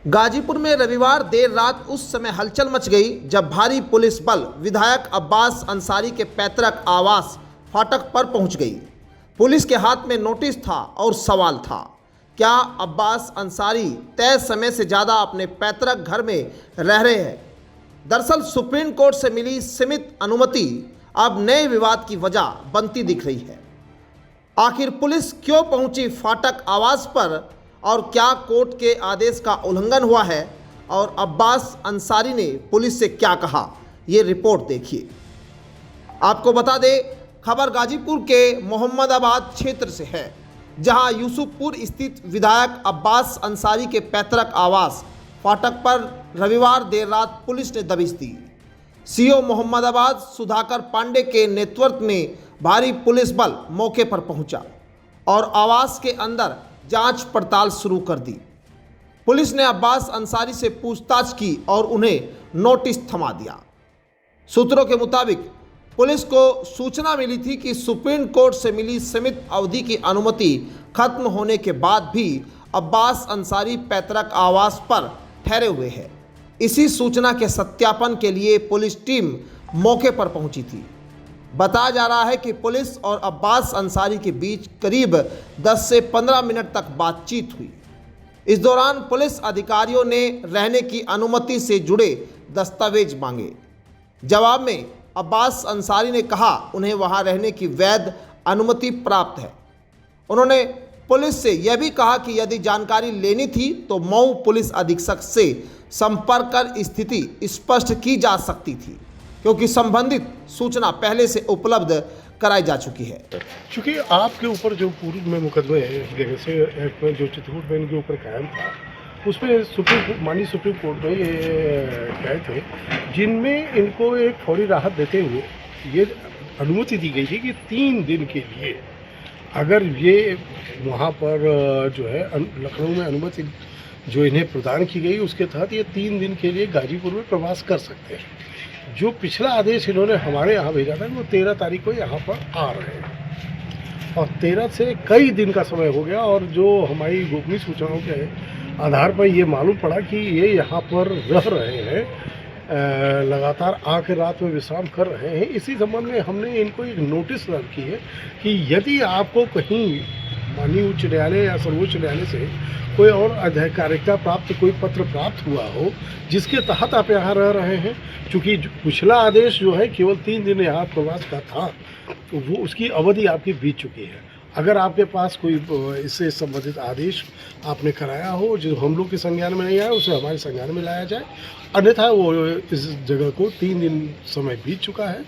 गाजीपुर में रविवार देर रात उस समय हलचल मच गई जब भारी पुलिस बल विधायक अब्बास अंसारी के पैतृक आवास फाटक पर पहुंच गई। पुलिस के हाथ में नोटिस था और सवाल था, क्या अब्बास अंसारी तय समय से ज़्यादा अपने पैतृक घर में रह रहे हैं? दरअसल सुप्रीम कोर्ट से मिली सीमित अनुमति अब नए विवाद की वजह बनती दिख रही है। आखिर पुलिस क्यों पहुंची फाटक आवास पर और क्या कोर्ट के आदेश का उल्लंघन हुआ है और अब्बास अंसारी ने पुलिस से क्या कहा, ये रिपोर्ट देखिए। आपको बता दें, खबर गाजीपुर के मोहम्मदाबाद क्षेत्र से है, जहां यूसुफपुर स्थित विधायक अब्बास अंसारी के पैतृक आवास फाटक पर रविवार देर रात पुलिस ने दबिश दी। सीओ मोहम्मदाबाद सुधाकर पांडे के नेतृत्व में भारी पुलिस बल मौके पर पहुंचा और आवास के अंदर जांच पड़ताल शुरू कर दी। पुलिस ने अब्बास अंसारी से पूछताछ की और उन्हें नोटिस थमा दिया। सूत्रों के मुताबिक पुलिस को सूचना मिली थी कि सुप्रीम कोर्ट से मिली सीमित अवधि की अनुमति खत्म होने के बाद भी अब्बास अंसारी पैतृक आवास पर ठहरे हुए हैं। इसी सूचना के सत्यापन के लिए पुलिस टीम मौके पर पहुंची थी। बताया जा रहा है कि पुलिस और अब्बास अंसारी के बीच करीब 10 से 15 मिनट तक बातचीत हुई। इस दौरान पुलिस अधिकारियों ने रहने की अनुमति से जुड़े दस्तावेज मांगे। जवाब में अब्बास अंसारी ने कहा उन्हें वहां रहने की वैध अनुमति प्राप्त है। उन्होंने पुलिस से यह भी कहा कि यदि जानकारी लेनी थी तो मऊ पुलिस अधीक्षक से संपर्क कर स्थिति स्पष्ट की जा सकती थी, क्योंकि संबंधित सूचना पहले से उपलब्ध कराई जा चुकी है। क्योंकि आपके ऊपर जो पूर्व में मुकदमे गैंगस्टर एक्ट में जो चित्रकूट में इनके ऊपर कायम था, उसमें माननीय सुप्रीम कोर्ट में ये कहे थे, जिनमें इनको एक फौरी राहत देते हुए ये अनुमति दी गई थी कि 3 दिन के लिए अगर ये वहाँ पर जो है लखनऊ में अनुमति जो इन्हें प्रदान की गई उसके तहत ये 3 दिन के लिए गाजीपुर में प्रवास कर सकते हैं। जो पिछला आदेश इन्होंने हमारे यहाँ भेजा था वो 13 तारीख को यहाँ पर आ रहे हैं और 13 से कई दिन का समय हो गया और जो हमारी गोपनीय सूचनाओं के आधार पर ये मालूम पड़ा कि ये यहाँ पर रह रहे हैं, लगातार आकर रात में विश्राम कर रहे हैं। इसी संबंध में हमने इनको एक नोटिस सर्व की है कि यदि आपको कहीं माननीय उच्च न्यायालय या सर्वोच्च न्यायालय से कोई और आधिकारिकता प्राप्त कोई पत्र प्राप्त हुआ हो जिसके तहत आप यहाँ रह रहे हैं, चूँकि पिछला आदेश जो है केवल 3 दिन यहाँ प्रवास का था, तो वो उसकी अवधि आपकी बीत चुकी है। अगर आपके पास कोई इससे संबंधित आदेश आपने कराया हो जो हम लोग के संज्ञान में नहीं आया, उसे हमारे संज्ञान में लाया जाए, अन्यथा वो इस जगह को 3 दिन समय बीत चुका है,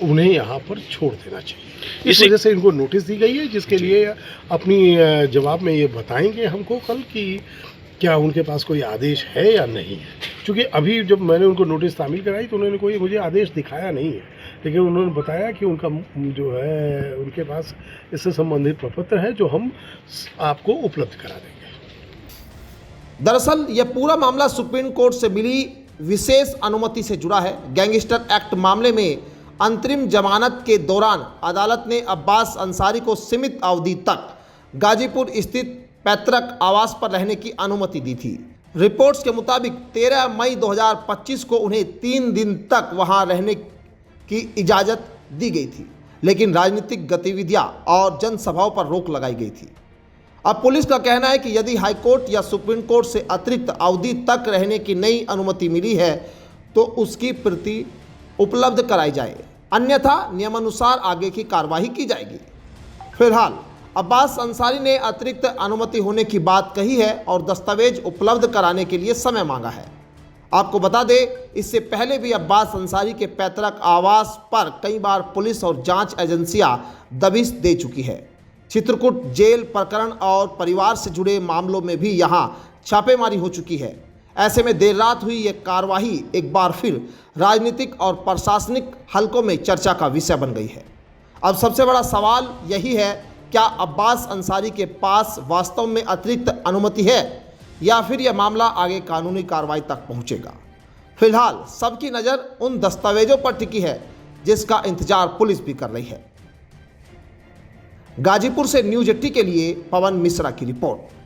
उन्हें यहाँ पर छोड़ देना चाहिए। इस वजह से इनको नोटिस दी गई है, जिसके लिए अपनी जवाब में ये बताएंगे हमको कल कि क्या उनके पास कोई आदेश है या नहीं है। क्योंकि अभी जब मैंने उनको नोटिस तामील कराई तो उन्होंने कोई मुझे आदेश दिखाया नहीं है, लेकिन उन्होंने बताया कि उनका जो है उनके पास इससे संबंधित प्रपत्र है जो हम आपको उपलब्ध करा देंगे। दरअसल यह पूरा मामला सुप्रीम कोर्ट से मिली विशेष अनुमति से जुड़ा है। गैंगस्टर एक्ट मामले में अंतरिम जमानत के दौरान अदालत ने अब्बास अंसारी को सीमित अवधि तक गाजीपुर स्थित पैतृक आवास पर रहने की अनुमति दी थी। रिपोर्ट्स के मुताबिक 13 मई 2025 को उन्हें 3 दिन तक वहां रहने की इजाज़त दी गई थी, लेकिन राजनीतिक गतिविधियां और जनसभाओं पर रोक लगाई गई थी। अब पुलिस का कहना है कि यदि हाईकोर्ट या सुप्रीम कोर्ट से अतिरिक्त अवधि तक रहने की नई अनुमति मिली है तो उसकी प्रति उपलब्ध कराई जाए, अन्यथा नियमानुसार आगे की कार्रवाई की जाएगी। फिलहाल अब्बास अंसारी ने अतिरिक्त अनुमति होने की बात कही है और दस्तावेज उपलब्ध कराने के लिए समय मांगा है। आपको बता दें, इससे पहले भी अब्बास अंसारी के पैतृक आवास पर कई बार पुलिस और जांच एजेंसियां दबिश दे चुकी है। चित्रकूट जेल प्रकरण और परिवार से जुड़े मामलों में भी यहां छापेमारी हो चुकी है। ऐसे में देर रात हुई ये कार्रवाई एक बार फिर राजनीतिक और प्रशासनिक हलकों में चर्चा का विषय बन गई है। अब सबसे बड़ा सवाल यही है, क्या अब्बास अंसारी के पास वास्तव में अतिरिक्त अनुमति है या फिर यह मामला आगे कानूनी कार्रवाई तक पहुंचेगा? फिलहाल सबकी नज़र उन दस्तावेजों पर टिकी है जिसका इंतजार पुलिस भी कर रही है। गाजीपुर से न्यूज 80 के लिए पवन मिश्रा की रिपोर्ट।